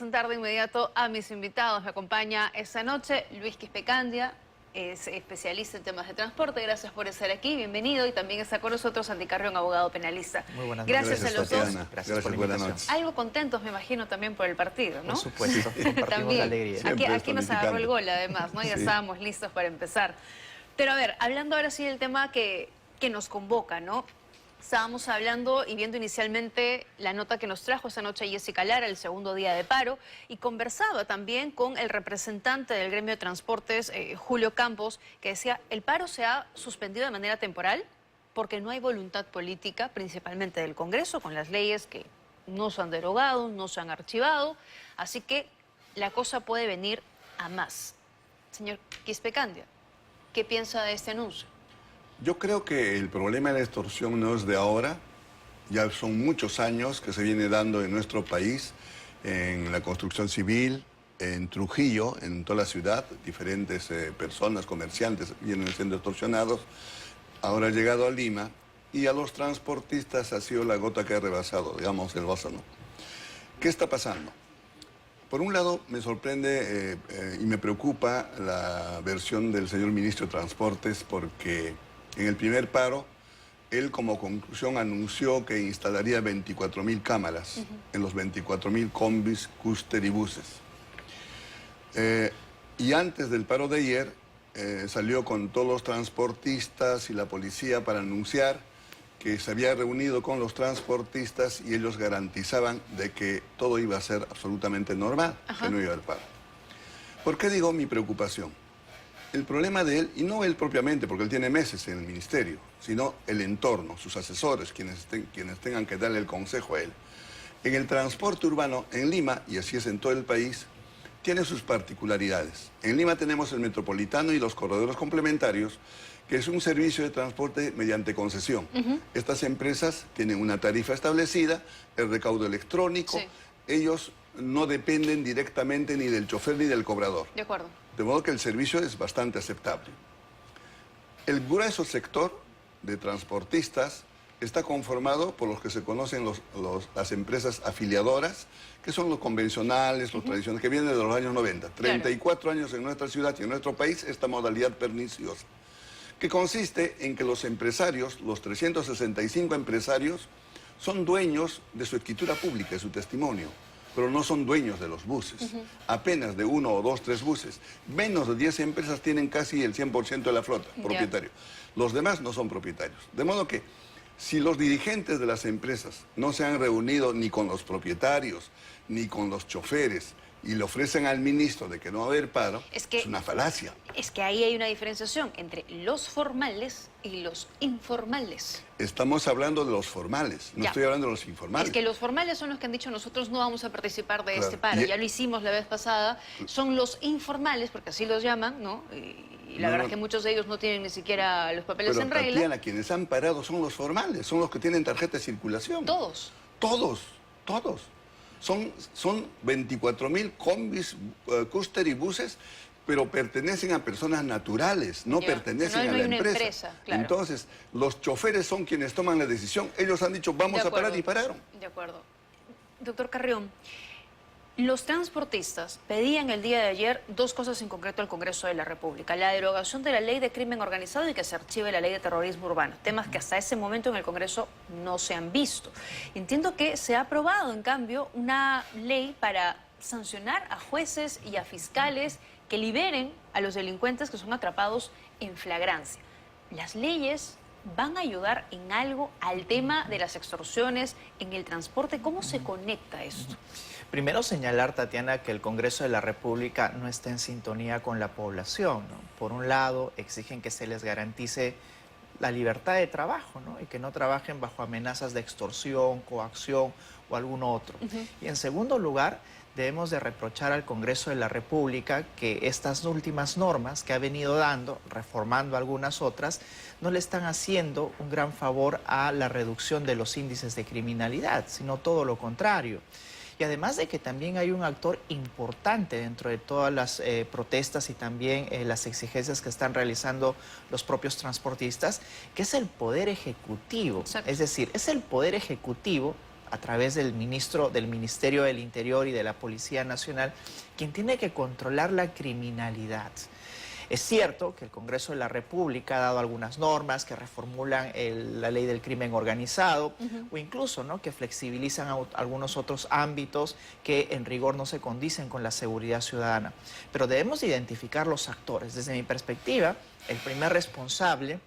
Presentar de inmediato a mis invitados. Me acompaña esta noche Luis Quispecandia, es especialista en temas de transporte. Gracias por estar aquí, bienvenido. Y también está con nosotros Andy Carrión, abogado penalista. Muy buenas noches. Gracias a los Tatiana. dos. Gracias por la invitación. Algo contentos, me imagino, también por el partido, ¿no? Por supuesto, compartimos la alegría. Aquí nos agarró el gol, además, ¿no? Ya estábamos listos para empezar. Pero a ver, hablando ahora sí del tema que nos convoca, ¿no? Estábamos hablando y viendo inicialmente la nota que nos trajo esta noche Jessica Lara, el segundo día de paro, y conversaba también con el representante del gremio de transportes, Julio Campos, que decía, el paro se ha suspendido de manera temporal porque no hay voluntad política, principalmente del Congreso, con las leyes que no se han derogado, no se han archivado, así que la cosa puede venir a más. Señor Quispecandia, ¿qué piensa de este anuncio? Yo creo que el problema de la extorsión no es de ahora, ya son muchos años que se viene dando en nuestro país, en la construcción civil, en Trujillo, en toda la ciudad, diferentes personas, comerciantes vienen siendo extorsionados. Ahora ha llegado a Lima y a los transportistas ha sido la gota que ha rebasado, digamos, el vaso, ¿no? ¿Qué está pasando? Por un lado, me sorprende y me preocupa la versión del señor ministro de Transportes porque en el primer paro, él como conclusión anunció que instalaría 24.000 cámaras en los 24.000 combis, cúster y buses. Y antes del paro de ayer, salió con todos los transportistas y la policía para anunciar que se había reunido con los transportistas y ellos garantizaban de que todo iba a ser absolutamente normal, que no iba a haber paro. ¿Por qué digo mi preocupación? El problema de él, y no él propiamente, porque él tiene meses en el ministerio, sino el entorno, sus asesores, quienes tengan que darle el consejo a él. En el transporte urbano, en Lima, y así es en todo el país, tiene sus particularidades. En Lima tenemos el metropolitano y los corredores complementarios, que es un servicio de transporte mediante concesión. Estas empresas tienen una tarifa establecida, el recaudo electrónico, ellos no dependen directamente ni del chofer ni del cobrador. De acuerdo. De modo que el servicio es bastante aceptable. El grueso sector de transportistas está conformado por los que se conocen las empresas afiliadoras, que son los convencionales, los tradicionales, que vienen de los años 90. 34 años en nuestra ciudad y en nuestro país esta modalidad perniciosa, que consiste en que los empresarios, los 365 empresarios, son dueños de su escritura pública, de su testimonio, pero no son dueños de los buses, apenas de 1 o 2, 3 buses. Menos de 10 empresas tienen casi el 100% de la flota, propietario. Los demás no son propietarios. De modo que, si los dirigentes de las empresas no se han reunido ni con los propietarios, ni con los choferes, y le ofrecen al ministro de que no va a haber paro, es una falacia. Es que ahí hay una diferenciación entre los formales y los informales. Estamos hablando de los formales, no estoy hablando de los informales. Es que los formales son los que han dicho nosotros no vamos a participar de este paro. Ya lo hicimos la vez pasada. Son los informales, porque así los llaman, ¿no? Y la verdad es que muchos de ellos no tienen ni siquiera los papeles en regla. Tatiana, quienes han parado son los formales, son los que tienen tarjeta de circulación. Todos. Todos. Son 24.000 combis, cúster y buses, pero pertenecen a personas naturales, no pertenecen a la empresa. Entonces, los choferes son quienes toman la decisión. Ellos han dicho, vamos a parar y pararon. De acuerdo. Doctor Carrión, los transportistas pedían el día de ayer dos cosas en concreto al Congreso de la República. La derogación de la ley de crimen organizado y que se archive la ley de terrorismo urbano. Temas que hasta ese momento en el Congreso no se han visto. Entiendo que se ha aprobado, en cambio, una ley para sancionar a jueces y a fiscales que liberen a los delincuentes que son atrapados en flagrancia. ¿Las leyes van a ayudar en algo al tema de las extorsiones en el transporte? ¿Cómo se conecta esto? Primero señalar, Tatiana, que el Congreso de la República no está en sintonía con la población, ¿no? Por un lado, exigen que se les garantice la libertad de trabajo, ¿no? Y que no trabajen bajo amenazas de extorsión, coacción o algún otro. Y en segundo lugar, debemos de reprochar al Congreso de la República que estas últimas normas que ha venido dando, reformando algunas otras, no le están haciendo un gran favor a la reducción de los índices de criminalidad, sino todo lo contrario. Y además de que también hay un actor importante dentro de todas las protestas y también las exigencias que están realizando los propios transportistas, que es el Poder Ejecutivo. Exacto. Es decir, es el Poder Ejecutivo a través del Ministerio del Interior y de la Policía Nacional, quien tiene que controlar la criminalidad. Es cierto que el Congreso de la República ha dado algunas normas que reformulan la ley del crimen organizado o incluso, ¿no?, que flexibilizan algunos otros ámbitos que en rigor no se condicen con la seguridad ciudadana. Pero debemos identificar los actores. Desde mi perspectiva, el primer responsable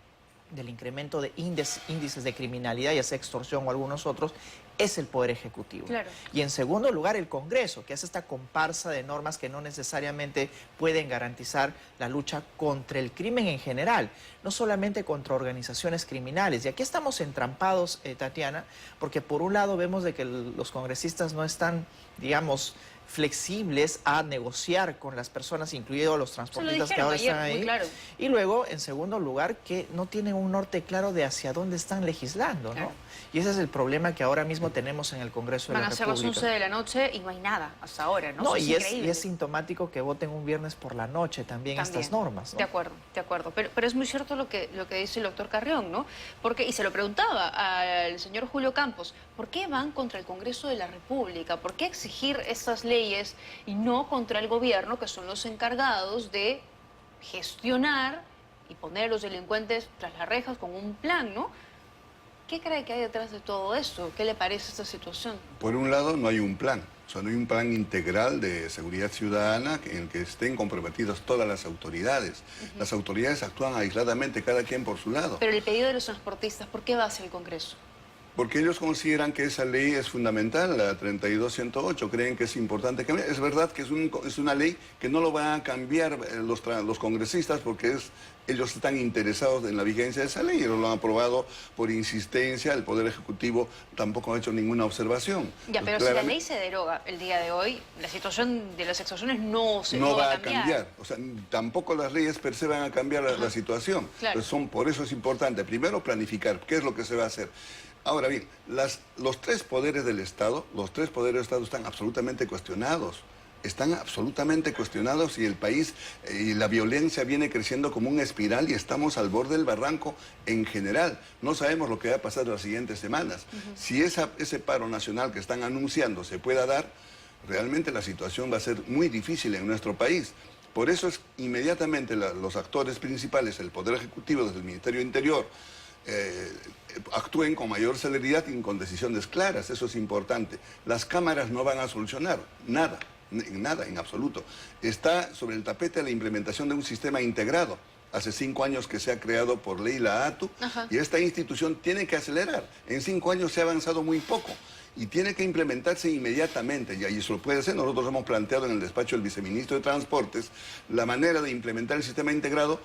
del incremento de índices de criminalidad, ya sea extorsión o algunos otros, es el Poder Ejecutivo. Claro. Y en segundo lugar, el Congreso, que hace esta comparsa de normas que no necesariamente pueden garantizar la lucha contra el crimen en general, no solamente contra organizaciones criminales. Y aquí estamos entrampados, Tatiana, porque por un lado vemos de que los congresistas no están, digamos, flexibles a negociar con las personas, incluidos los transportistas que ahora están ahí. Claro. Y luego, en segundo lugar, que no tienen un norte claro de hacia dónde están legislando, ¿no? Claro. Y ese es el problema que ahora mismo tenemos en el Congreso de la República. Van a ser las 11 de la noche y no hay nada hasta ahora, ¿no? No, Eso y es increíble. es sintomático que voten un viernes por la noche también estas normas, ¿no? De acuerdo. Pero es muy cierto lo que dice el doctor Carrión, ¿no? Porque, y se lo preguntaba al señor Julio Campos, ¿por qué van contra el Congreso de la República? ¿Por qué exigir estas leyes y no contra el gobierno, que son los encargados de gestionar y poner a los delincuentes tras las rejas con un plan, ¿no? ¿Qué cree que hay detrás de todo esto? ¿Qué le parece esta situación? Por un lado, no hay un plan. O sea, no hay un plan integral de seguridad ciudadana en el que estén comprometidas todas las autoridades. Las autoridades actúan aisladamente, cada quien por su lado. Pero el pedido de los transportistas, ¿por qué va hacia el Congreso? Porque ellos consideran que esa ley es fundamental, la 32.108, creen que es importante cambiar. Es verdad que es una ley que no lo van a cambiar los congresistas porque ellos están interesados en la vigencia de esa ley. Ellos lo han aprobado por insistencia, el Poder Ejecutivo tampoco ha hecho ninguna observación. Ya, pero si la ley se deroga el día de hoy, la situación de las extorsiones no va a cambiar. O sea, tampoco las leyes per se van a cambiar la situación. Claro. Pues por eso es importante, primero, planificar qué es lo que se va a hacer. Ahora bien, los tres poderes del Estado, están absolutamente cuestionados. Están absolutamente cuestionados y el país y la violencia viene creciendo como una espiral y estamos al borde del barranco en general. No sabemos lo que va a pasar las siguientes semanas. Si ese paro nacional que están anunciando se pueda dar, realmente la situación va a ser muy difícil en nuestro país. Por eso es inmediatamente los actores principales, el Poder Ejecutivo desde el Ministerio del Interior, actúen con mayor celeridad y con decisiones claras. Eso es importante. Las cámaras no van a solucionar nada. Nada, en absoluto. Está sobre el tapete la implementación de un sistema integrado. Hace 5 años que se ha creado por ley la ATU. Y esta institución tiene que acelerar. En 5 años se ha avanzado muy poco y tiene que implementarse inmediatamente. Y eso lo puede hacer. Nosotros hemos planteado en el despacho del viceministro de Transportes la manera de implementar el sistema integrado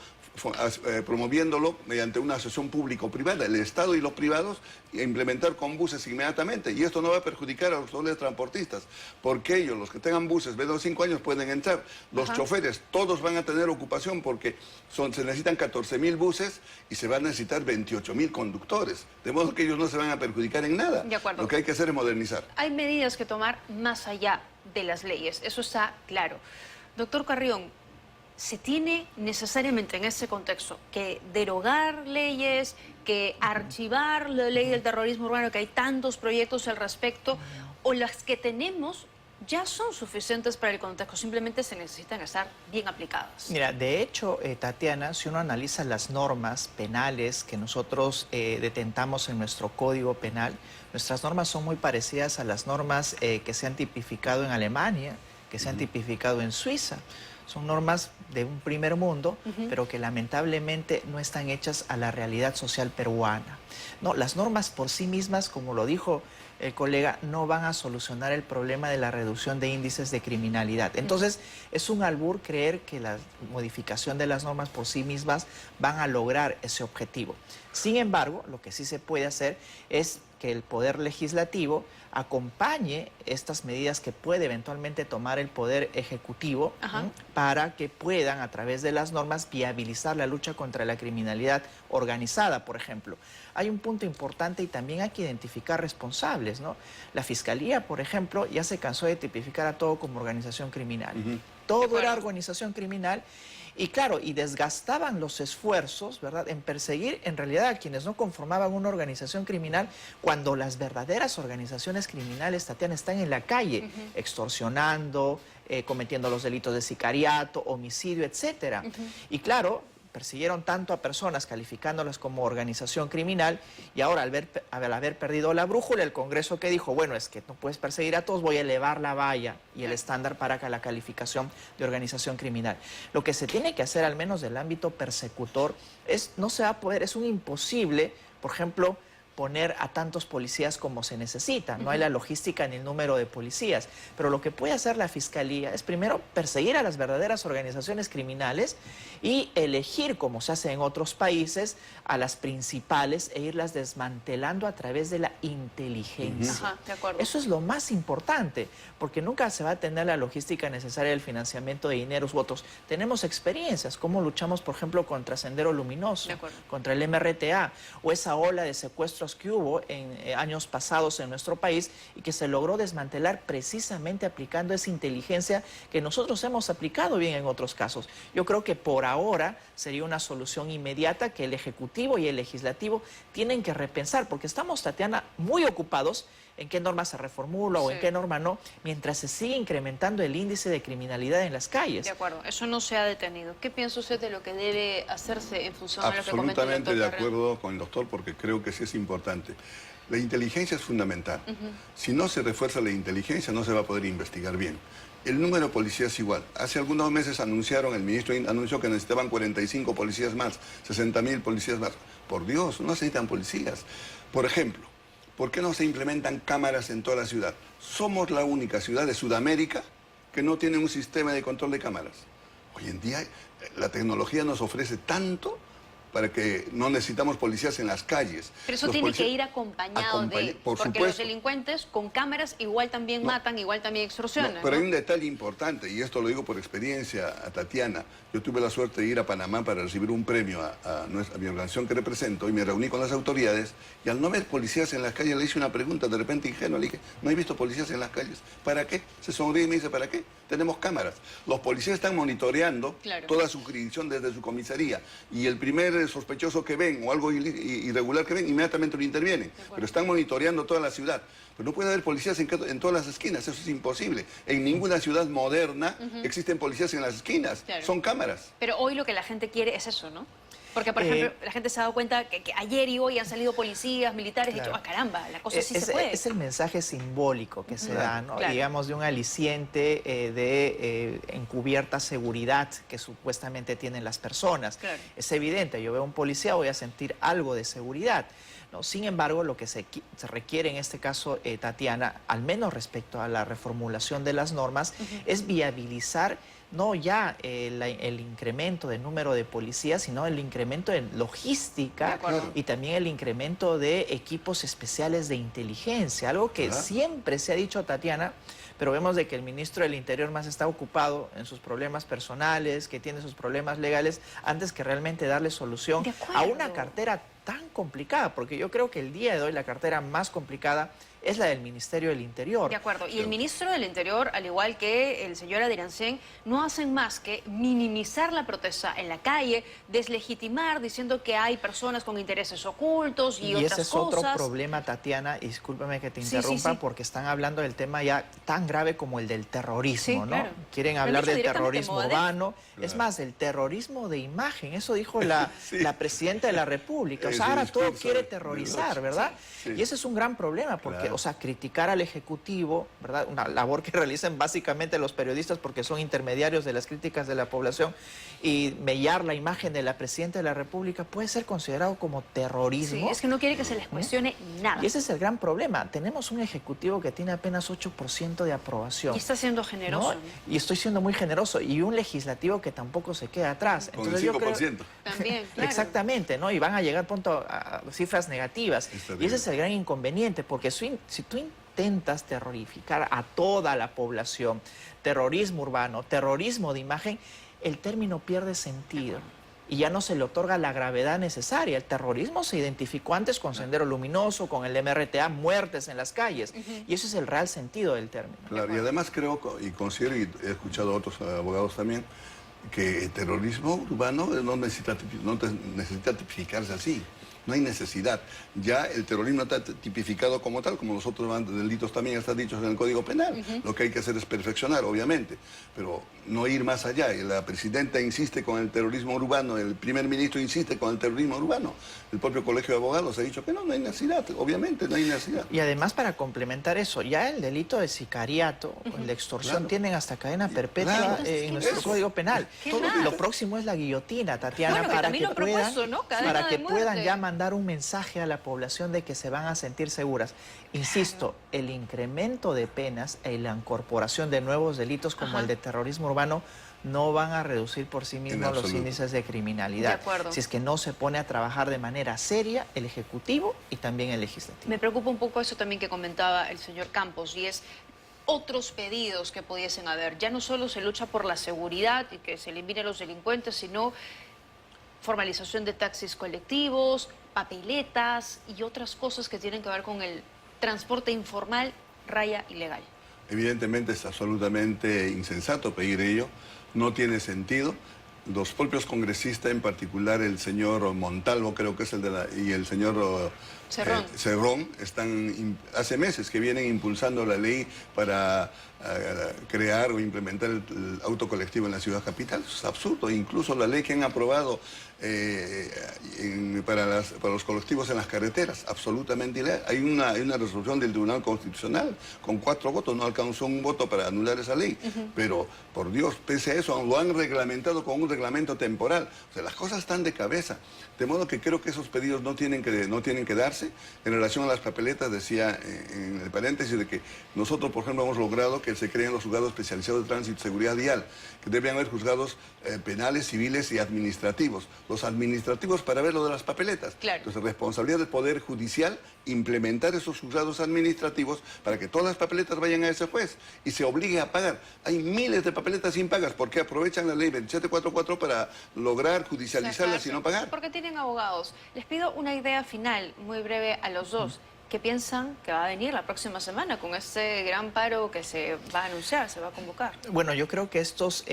promoviéndolo mediante una asociación público-privada, el Estado y los privados, e implementar con buses inmediatamente. Y esto no va a perjudicar a los transportistas, porque ellos, los que tengan buses, menos de 5 años, pueden entrar. Los choferes, todos van a tener ocupación porque se necesitan 14.000 buses y se van a necesitar 28.000 conductores. De modo que ellos no se van a perjudicar en nada. De acuerdo. Lo que hay que hacer es modernizar. Hay medidas que tomar más allá de las leyes, eso está claro. Doctor Carrión, ¿se tiene necesariamente en ese contexto que derogar leyes, que archivar la ley del terrorismo urbano, que hay tantos proyectos al respecto, o las que tenemos ya son suficientes para el contexto, simplemente se necesitan estar bien aplicadas? Mira, de hecho, Tatiana, si uno analiza las normas penales que nosotros detentamos en nuestro Código Penal, nuestras normas son muy parecidas a las normas que se han tipificado en Alemania, que se han tipificado en Suiza. Son normas de un primer mundo, pero que lamentablemente no están hechas a la realidad social peruana. No, las normas por sí mismas, como lo dijo el colega, no van a solucionar el problema de la reducción de índices de criminalidad. Entonces, es un albur creer que la modificación de las normas por sí mismas van a lograr ese objetivo. Sin embargo, lo que sí se puede hacer es que el Poder Legislativo acompañe estas medidas que puede eventualmente tomar el Poder Ejecutivo para que puedan, a través de las normas, viabilizar la lucha contra la criminalidad organizada, por ejemplo. Hay un punto importante y también hay que identificar responsables, ¿no? La Fiscalía, por ejemplo, ya se cansó de tipificar a todo como organización criminal. Todo era organización criminal Y claro, y desgastaban los esfuerzos, ¿verdad?, en perseguir en realidad a quienes no conformaban una organización criminal, cuando las verdaderas organizaciones criminales, Tatiana, están en la calle, extorsionando, cometiendo los delitos de sicariato, homicidio, etcétera. Y claro, persiguieron tanto a personas calificándolas como organización criminal, y ahora al haber perdido la brújula, el Congreso que dijo, bueno, es que no puedes perseguir a todos, voy a elevar la valla y el estándar para la calificación de organización criminal. Lo que se tiene que hacer, al menos del ámbito persecutor, no se va a poder, es un imposible, por ejemplo, poner a tantos policías como se necesita. No hay la logística ni el número de policías. Pero lo que puede hacer la Fiscalía es primero perseguir a las verdaderas organizaciones criminales y elegir, como se hace en otros países, a las principales e irlas desmantelando a través de la inteligencia. Ajá, de acuerdo. Eso es lo más importante, porque nunca se va a tener la logística necesaria del financiamiento de dineros u otros. Tenemos experiencias, cómo luchamos, por ejemplo, contra Sendero Luminoso, contra el MRTA, o esa ola de secuestros que hubo en años pasados en nuestro país y que se logró desmantelar precisamente aplicando esa inteligencia que nosotros hemos aplicado bien en otros casos. Yo creo que por ahora sería una solución inmediata que el Ejecutivo y el Legislativo tienen que repensar, porque estamos, Tatiana, muy ocupados en qué norma se reformula o en qué norma no, mientras se sigue incrementando el índice de criminalidad en las calles. De acuerdo, eso no se ha detenido. ¿Qué piensa usted de lo que debe hacerse en función de lo que comenta el doctor? Absolutamente de acuerdo con el doctor, porque creo que sí es importante. La inteligencia es fundamental. Si no se refuerza la inteligencia, no se va a poder investigar bien. El número de policías es igual. Hace algunos meses el ministro anunció que necesitaban 45 policías más, 60.000 policías más. Por Dios, no necesitan policías. Por ejemplo, ¿por qué no se implementan cámaras en toda la ciudad? Somos la única ciudad de Sudamérica que no tiene un sistema de control de cámaras. Hoy en día la tecnología nos ofrece tanto para que no necesitamos policías en las calles. Pero eso tiene que ir acompañado porque los delincuentes con cámaras igual también matan, igual también extorsionan. Pero hay un detalle importante, y esto lo digo por experiencia a Tatiana. Yo tuve la suerte de ir a Panamá para recibir un premio a mi organización que represento, y me reuní con las autoridades, y al no ver policías en las calles le hice una pregunta de repente ingenua, le dije, no he visto policías en las calles. ¿Para qué? Se sonríe y me dice, ¿para qué? Tenemos cámaras. Los policías están monitoreando toda su jurisdicción desde su comisaría, y el primer sospechoso que ven o algo irregular que ven, inmediatamente lo intervienen. Pero están monitoreando toda la ciudad. Pero no puede haber policías en todas las esquinas, eso es imposible. En ninguna ciudad moderna existen policías en las esquinas, son cámaras. Pero hoy lo que la gente quiere es eso, ¿no? Porque, por ejemplo, la gente se ha dado cuenta que ayer y hoy han salido policías, militares, y caramba, la cosa sí se puede. Es el mensaje simbólico que se da, ¿no? Digamos, de un aliciente de encubierta seguridad que supuestamente tienen las personas. Es evidente, yo veo a un policía, voy a sentir algo de seguridad, ¿no? Sin embargo, lo que se requiere en este caso, Tatiana, al menos respecto a la reformulación de las normas, es viabilizar no ya el incremento del número de policías, sino el incremento en logística y también el incremento de equipos especiales de inteligencia, algo que siempre se ha dicho, Tatiana, pero vemos de que el ministro del Interior más está ocupado en sus problemas personales, que tiene sus problemas legales, antes que realmente darle solución a una cartera tan complicada, porque yo creo que el día de hoy la cartera más complicada es la del Ministerio del Interior. De acuerdo. Y el Ministro del Interior, al igual que el señor Adriancén, no hacen más que minimizar la protesta en la calle, deslegitimar, diciendo que hay personas con intereses ocultos y otras cosas. Y ese es otro problema, Tatiana, y discúlpame que te interrumpa, porque están hablando del tema ya tan grave como el del terrorismo, ¿no? Quieren hablar del terrorismo urbano, es más, el terrorismo de imagen, eso dijo la Presidenta de la República. O sea, ahora todo quiere terrorizar, ¿verdad? Y ese es un gran problema, porque, o sea, criticar al Ejecutivo, ¿verdad? Una labor que realizan básicamente los periodistas porque son intermediarios de las críticas de la población, y mellar la imagen de la Presidenta de la República puede ser considerado como terrorismo. Sí, es que no quiere que se les cuestione nada. Y ese es el gran problema. Tenemos un Ejecutivo que tiene apenas 8% de aprobación. Y está siendo generoso. ¿No? Y estoy siendo muy generoso. Y un Legislativo que tampoco se queda atrás. Con el 5%. Yo creo... También, claro. Exactamente, ¿no? Y van a llegar pronto a cifras negativas. Y ese es el gran inconveniente, porque si tú intentas terrorificar a toda la población, terrorismo urbano, terrorismo de imagen, el término pierde sentido y ya no se le otorga la gravedad necesaria. El terrorismo se identificó antes con Sendero Luminoso, con el MRTA, muertes en las calles, y eso es el real sentido del término. Claro, y además creo, y considero, y he escuchado a otros abogados también, que el terrorismo urbano no necesita tipificarse así. No hay necesidad. Ya el terrorismo está tipificado como tal, como los otros delitos también están dichos en el Código Penal. Lo que hay que hacer es perfeccionar, obviamente, pero no ir más allá. Y la presidenta insiste con el terrorismo urbano, el primer ministro insiste con el terrorismo urbano. El propio Colegio de Abogados ha dicho que no hay necesidad, obviamente no hay necesidad. Y además, para complementar eso, ya el delito de sicariato, el de extorsión, Claro. tienen hasta cadena perpetua Claro. en nuestro Código Penal. ¿Qué más? Lo próximo es la guillotina, Tatiana, Bueno, que para también que lo puedan, propuso, ¿no? Cadena para que de puedan muerte. ya mandar un mensaje a la población de que se van a sentir seguras. Insisto, el incremento de penas y la incorporación de nuevos delitos como Ajá. el de terrorismo urbano no van a reducir por sí mismos los absoluto. índices de criminalidad. De acuerdo. Si es que no se pone a trabajar de manera seria el Ejecutivo y también el Legislativo. Me preocupa un poco eso también que comentaba el señor Campos, y es otros pedidos que pudiesen haber. Ya no solo se lucha por la seguridad y que se eliminen los delincuentes, sino formalización de taxis colectivos, papeletas y otras cosas que tienen que ver con el transporte informal, raya ilegal. Evidentemente es absolutamente insensato pedir ello, no tiene sentido. Los propios congresistas, en particular el señor Montalvo, creo que es el de y el señor Cerrón. Cerrón, hace meses que vienen impulsando la ley para crear o implementar el auto colectivo en la ciudad capital. Eso es absurdo. Incluso la ley que han aprobado para los colectivos en las carreteras, absolutamente ilegal. Hay una resolución del Tribunal Constitucional con 4 votos, no alcanzó un voto para anular esa ley. Pero, por Dios, pese a eso, lo han reglamentado con un reglamento temporal. O sea, las cosas están de cabeza. De modo que creo que esos pedidos no tienen que darse. En relación a las papeletas, decía en el paréntesis de que nosotros, por ejemplo, hemos logrado que se creen los juzgados especializados de tránsito y seguridad vial, que deben haber juzgados penales, civiles y administrativos. Los administrativos para ver lo de las papeletas. Claro. Entonces, responsabilidad del Poder Judicial implementar esos juzgados administrativos para que todas las papeletas vayan a ese juez y se obligue a pagar. Hay miles de papeletas impagas porque aprovechan la ley 2744 para lograr judicializarlas y no pagar. Porque tienen abogados. Les pido una idea final, muy breve a los dos. ¿Qué piensan que va a venir la próxima semana con este gran paro que se va a anunciar, se va a convocar? Bueno, yo creo que estos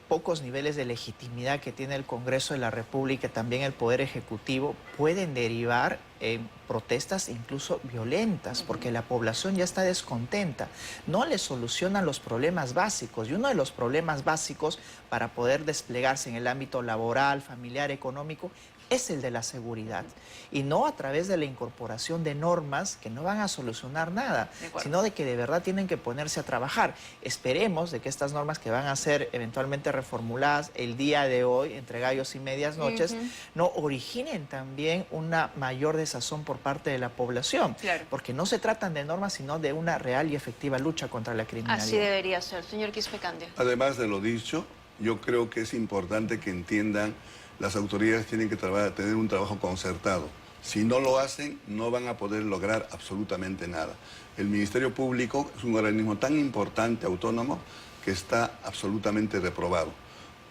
pocos niveles de legitimidad que tiene el Congreso de la República y también el Poder Ejecutivo pueden derivar en protestas incluso violentas, porque la población ya está descontenta. No le solucionan los problemas básicos, y uno de los problemas básicos para poder desplegarse en el ámbito laboral, familiar, económico, es el de la seguridad, y no a través de la incorporación de normas que no van a solucionar nada, sino de que de verdad tienen que ponerse a trabajar. Esperemos de que estas normas que van a ser eventualmente reformuladas el día de hoy, entre gallos y medias noches, no originen también una mayor desazón por parte de la población, Claro. porque no se tratan de normas, sino de una real y efectiva lucha contra la criminalidad. Así debería ser. Señor Quispe-Candia. Además de lo dicho, yo creo que es importante que entiendan las autoridades tienen que tener un trabajo concertado. Si no lo hacen, no van a poder lograr absolutamente nada. El Ministerio Público es un organismo tan importante, autónomo, que está absolutamente reprobado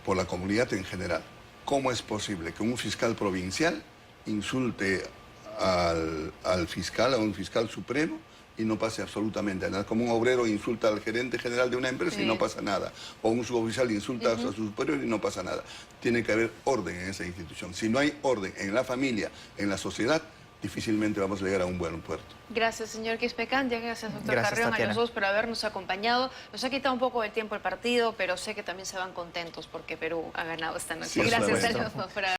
por la comunidad en general. ¿Cómo es posible que un fiscal provincial insulte al fiscal, a un fiscal supremo, y no pase absolutamente nada? Como un obrero insulta al gerente general de una empresa y no pasa nada. O un suboficial insulta a su superior y no pasa nada. Tiene que haber orden en esa institución. Si no hay orden en la familia, en la sociedad, difícilmente vamos a llegar a un buen puerto. Gracias, señor Quispe-Candia. Gracias, doctor Gracias, Carrión, a Tatiana. los dos por habernos acompañado. Nos ha quitado un poco de tiempo el partido, pero sé que también se van contentos porque Perú ha ganado esta noche. Sí, Gracias a solamente. los dos por